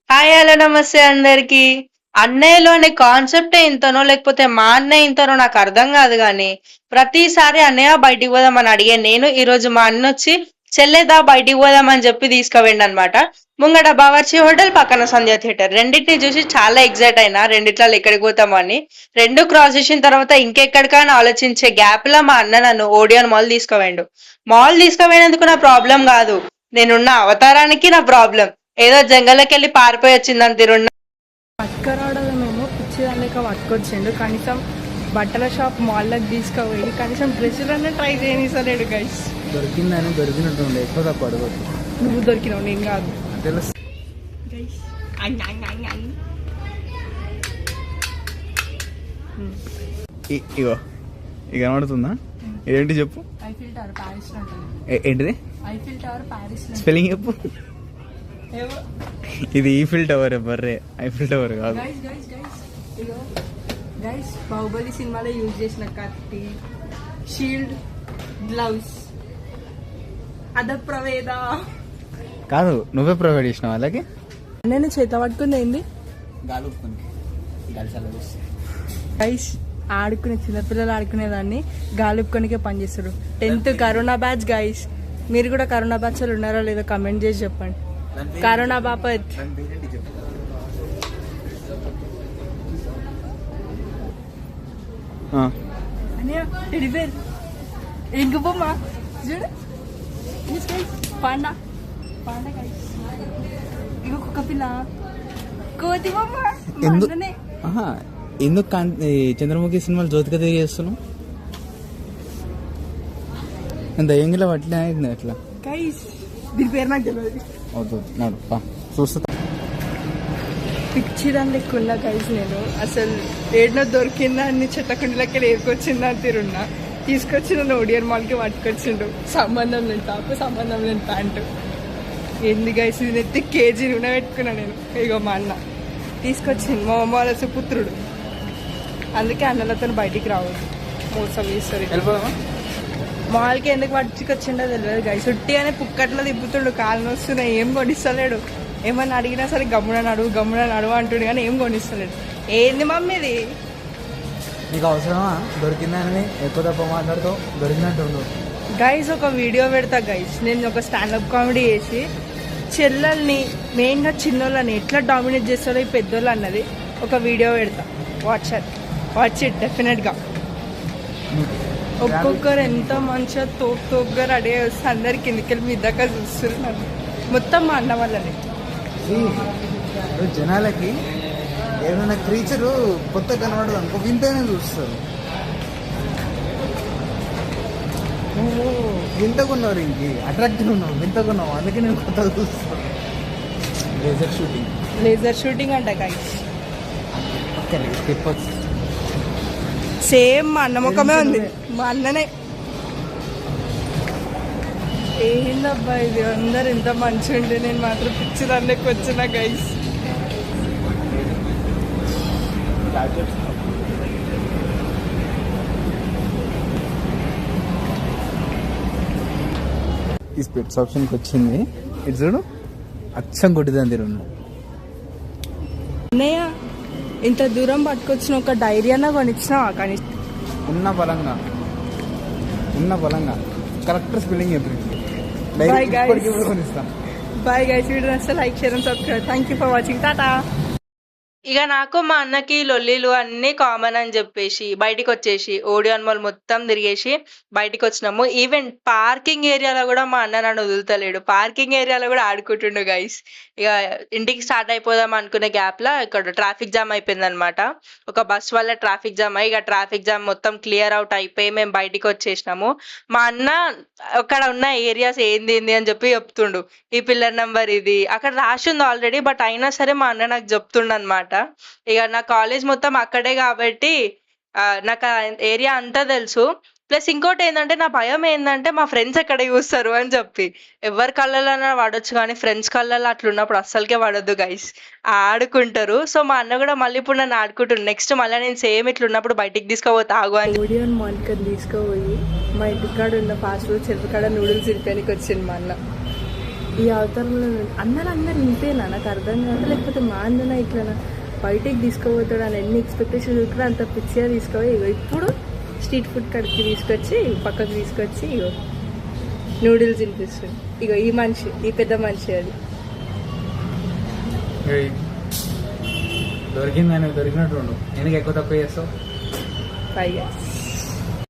Hi hello నమస్తే అందరికి. అన్నయ్యలో అనే కాన్సెప్టే ఇంతనో లేకపోతే మా అన్నయ్య ఇంతనో నాకు అర్థం కాదు కానీ ప్రతిసారి అన్నయ్య బయటికి పోదామని అడిగే నేను ఈ రోజు మా అన్న వచ్చి చెల్లేదా బయటికి పోదామని చెప్పి తీసుకుపోయిండు అనమాట. ముంగట బావర్చి హోటల్ పక్కన సంధ్య థియేటర్ రెండింటిని చూసి చాలా ఎగ్జైట్ అయినా రెండిట్లలో ఎక్కడికి పోతామని. రెండు క్రాస్ చేసిన తర్వాత ఇంకెక్కడికా అని ఆలోచించే గ్యాప్ లో మా అన్న నన్ను ఓడియన్ మాల్ తీసుకుపోయిండు. మాల్ తీసుకుపోయినందుకు నా ప్రాబ్లం కాదు, నేనున్న అవతారానికి నా ప్రాబ్లం. ఏదో జంగల్లోకెళ్ళి పారిపోయి వచ్చిందని తిరున్న. పట్టుకురావడమేమో పిచ్చిదాని లెక్క పట్టుకొచ్చిండు. కనీసం బట్టల షాప్ మాల్లోకి తీసుకుపోయి కనీసం డ్రెస్సులన్నీ ట్రై చేయనిసలేడు గైస్. దొరికిందని దొరికినట్టుండే, ఎక్కువ తక్కువ అడగదు. నువ్వు దొరికినావు, నేను కాదు తెలుసు. గైస్ ఇగో ఇక కనబడుతుందా? ఏంటి చెప్పు. ఐఫిల్ టవర్ ప్యారిస్ లో ఉంటుంది. ఏంటిది? ఐఫిల్ టవర్ ప్యారిస్ లో. స్పెల్లింగ్ చెప్పు. ఇది ఈఫిల్ టవర్, బర్రే ఐఫిల్ టవర్ కాదు. గైస్ గైస్ గైస్ ఇగో గైస్, బాహుబలి సినిమాలో యూజ్ చేసిన కత్తి, షీల్డ్, గ్లౌస్, అదప్రవేద కాదు, నువ్వే ప్రొవైడ్ చేసినావు వాళ్ళకి. నేను చేత పట్టుకుంది ఏంది గైస్? ఆడుకునే చిన్నపిల్లలు ఆడుకునేదాన్ని గాలుపుకొనికే పనిచేస్తారు. 10th corona batch guys. మీరు కూడా కరోనా బ్యాచ్ వాళ్ళు ఉన్నారో లేదో కమెంట్ చేసి చెప్పండి. కరోనా బాపత్. ఇంక బొమ్మా చూడు. Panda panda guys. ఇంకో కుక్క పిల్ల, కోతి బొమ్మ. ఎందుకు చంద్రముఖి సినిమాలు జ్యోతిక తిరిగి చేస్తున్నావు? దయ్యంగిలో పట్టిన అట్లా గైస్. దీని పేరు నాకు తెలియదు. అవుతుంది చూస్తా. పిచ్చి దాని లెక్క ఉన్నా గైస్. నేను అసలు ఏడనో దొరికిందా అన్ని చెత్తకుండలకి ఏరుకొచ్చిందా అని తిరున్నా. తీసుకొచ్చి నన్ను ఓడియన్ మాల్కి పట్టుకొచ్చిండు. సంబంధం లేని టాప్, సంబంధం లేని ప్యాంటు. ఏంది గైస్ ఇది? నెత్తి కేజీ నూనె పెట్టుకున్నా నేను. ఇగో మా అన్న తీసుకొచ్చింది, మా అమ్మ వాళ్ళ పుత్రుడు. అందుకే అన్నలతో బయటికి రావద్దు, మోసం చేస్తారు. మాల్కి ఎందుకు పట్టుకొచ్చిండో తెలియదు గైస్. చుట్టిగానే పుక్కట్లో తిప్పుతుండు, కాళ్ళు నొస్తున్నాయి, ఏం కొనిస్తలేడు. ఏమన్నా అడిగినా సరే గమ్మున నడువు అంటుండు కానీ ఏం కొనిస్తలేడు. ఏంది మమ్మీది? నీకు అవసరమా? దొరికిందని ఎక్కువ తప్ప మాట్లాడుతూ దొరికినట్టు గైస్. ఒక వీడియో పెడతా గైస్. నేను ఒక స్టాండప్ కామెడీ చేసి చెల్లెల్ని, మెయిన్గా చిన్నోళ్ళని ఎట్లా డామినేట్ చేస్తారో ఈ పెద్దోళ్ళు అన్నది ఒక వీడియో పెడతా. వాచ్ ఇట్ డెఫినెట్గా. ఒక్కొక్కరు ఎంత మంచిగా తోపుగా రెడీ వస్తే అందరికి కిందికెళ్ళి మీ దగ్గర చూస్తున్నారు. మొత్తం మా అన్న వాళ్ళని. జనాలకి ఏమైనా క్రీచరు కొత్త కనబడదు అనుకో, వింతనే చూస్తారు. వింతకున్నావు, ఇంకి అట్రాక్టివ్ ఉన్నావు, వింతకున్నావు, అందుకే నేను కొత్తగా చూస్తాను. లేజర్ షూటింగ్ అంట గైస్. సేమ్ మా అన్న ముఖమే ఉంది, మా అన్ననే. ఏందబ్బా ఇది? అందరు ఇంత మంచిగా ఉండే, నేను మాత్రం పిచ్చి దానికి వచ్చిన గైస్. ఈ స్పెట్స్ ఆప్షన్కి వచ్చింది. ఇటు చూడు, అచ్చం కొట్టిందని తిరుగు. అన్నయ్య ఇంత దూరం పట్టుకొచ్చిన ఒక డైరీ అన్న కొనిచ్చినావా? కానీ ఉన్న బలంగా కరెక్ట్ స్పెల్లింగ్ చెప్పింది. Bye guys. వీడియో నచ్చితే like, share and subscribe. Thank you for watching. టాటా. ఇక నాకు మా అన్నకి లొల్లీలు అన్నీ కామన్ అని చెప్పేసి బయటికి వచ్చేసి ఓడియన్ మాల్ మొత్తం తిరిగేసి బయటికి వచ్చినాము. ఈవెన్ పార్కింగ్ ఏరియాలో కూడా మా అన్న నన్ను వదులుతలేడు. పార్కింగ్ ఏరియాలో కూడా ఆడుకుంటుండు గైస్. ఇక ఇంటికి స్టార్ట్ అయిపోదాం అనుకునే గ్యాప్లో ఇక్కడ ట్రాఫిక్ జామ్ అయిపోయింది అనమాట. ఒక బస్ వల్ల ట్రాఫిక్ జామ్ అయ్యి ఇక ట్రాఫిక్ జామ్ మొత్తం క్లియర్ అవుట్ అయిపోయి మేము బయటికి వచ్చేసినాము. మా అన్న అక్కడ ఉన్న ఏరియాస్ ఏంది అని చెప్పి చెప్తుండు. ఈ పిల్లర్ నెంబర్ ఇది అక్కడ రాసి ఉంది ఆల్రెడీ, బట్ అయినా సరే మా అన్న నాకు చెప్తుండు అనమాట. ఇక నా కాలేజ్ మొత్తం అక్కడే కాబట్టి నాకు ఆ ఏరియా అంతా తెలుసు. ప్లస్ ఇంకోటి ఏంటంటే నా భయం ఏంటంటే మా ఫ్రెండ్స్ ఎక్కడ చూస్తారు అని చెప్పి. ఎవరి కళ్ళలో పడొచ్చు కానీ ఫ్రెండ్స్ కళ్ళలో అట్లున్నప్పుడు అస్సలకే పడొద్దు గైస్, ఆడుకుంటారు. సో మా అన్న కూడా మళ్ళీ ఇప్పుడు నన్ను ఆడుకుంటున్నాను. నెక్స్ట్ మళ్ళీ నేను సేమ్ ఇట్లున్నప్పుడు బయటికి తీసుకుపోతే ఆగు అని ఓడియన్ మాల్కి తీసుకుపోయి మా ఇంటికాడ ఉన్న ఫాస్ట్ ఫుడ్ చెరుపు కాడ నూడిల్స్ ఇరిపోయానికి వచ్చింది మా అన్న. ఈ అవతారంలో అన్నలు అందరు ఇంతేనా నాకు అర్థం కాదు, లేకపోతే మా అన్న ఇట్లా బయటికి తీసుకుపోతాడు అని ఎన్ని ఎక్స్పెక్టేషన్స్ కూడా అంత పిచ్చిగా తీసుకుపోయి ఇగో ఇప్పుడు స్ట్రీట్ ఫుడ్ కడికి తీసుకొచ్చి పక్కకు తీసుకొచ్చి ఇగో నూడిల్స్ తినిపిస్తుంది. ఇగో ఈ మనిషి, ఈ పెద్ద మనిషి అది. దొరికిందని దొరికినట్టు ఎందుకు ఎక్కువ తక్కువ చేస్తావు? పైగా